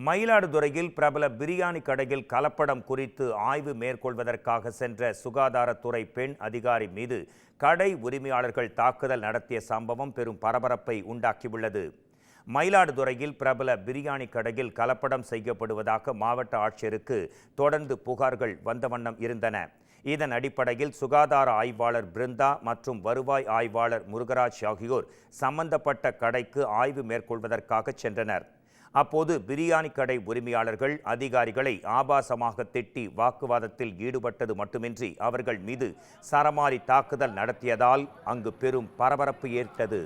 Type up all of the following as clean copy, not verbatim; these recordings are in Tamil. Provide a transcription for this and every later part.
மயிலாடுதுறையில் பிரபல பிரியாணி கடையில் கலப்படம் குறித்து ஆய்வு மேற்கொள்வதற்காக சென்ற சுகாதாரத்துறை பெண் அதிகாரி மீது கடை உரிமையாளர்கள் தாக்குதல் நடத்திய சம்பவம் பெரும் பரபரப்பை உண்டாக்கியுள்ளது. மயிலாடுதுறையில் பிரபல பிரியாணி கடையில் கலப்படம் செய்யப்படுவதாக மாவட்ட ஆட்சியருக்கு தொடர்ந்து புகார்கள் வந்த வண்ணம் இருந்தன. இதன் அடிப்படையில் சுகாதார ஆய்வாளர் பிருந்தா மற்றும் வருவாய் ஆய்வாளர் முருகராஜ் ஆகியோர் சம்பந்தப்பட்ட கடைக்கு ஆய்வு மேற்கொள்வதற்காக சென்றனர். அப்போது பிரியாணி கடை உரிமையாளர்கள் அதிகாரிகளை ஆபாசமாக திட்டி வாக்குவாதத்தில் ஈடுபட்டது மட்டுமின்றி அவர்கள் மீது சரமாரி தாக்குதல் நடத்தியதால் அங்கு பெரும் பரபரப்பு ஏற்பட்டது.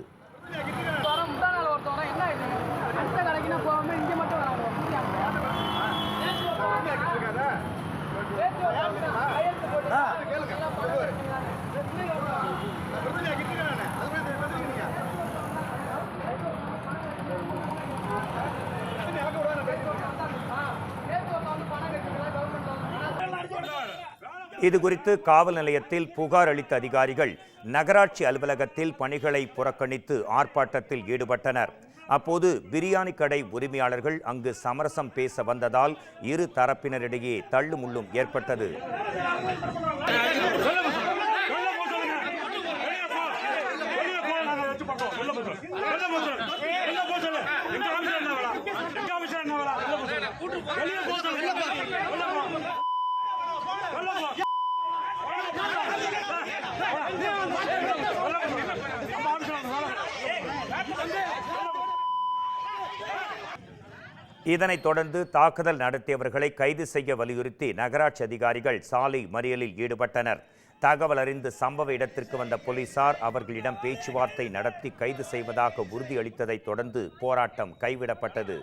இதுகுறித்து காவல் நிலையத்தில் புகார் அளித்த அதிகாரிகள் நகராட்சி அலுவலகத்தில் பணிகளை புறக்கணித்து ஆர்ப்பாட்டத்தில் ஈடுபட்டனர். அப்போது பிரியாணி கடை உரிமையாளர்கள் அங்கு சமரசம் பேச வந்ததால் இரு தரப்பினரிடையே தள்ளுமுள்ளும் ஏற்பட்டது. இதனைத் தொடர்ந்து தாக்குதல் நடத்தியவர்களை கைது செய்ய வலியுறுத்தி நகராட்சி அதிகாரிகள் சாலை மறியலில் ஈடுபட்டனர். தகவல் அறிந்து சம்பவ இடத்திற்கு வந்த போலீசார் அவர்களிடம் பேச்சுவார்த்தை நடத்தி கைது செய்வதாக உறுதியளித்ததைத் தொடர்ந்து போராட்டம் கைவிடப்பட்டது.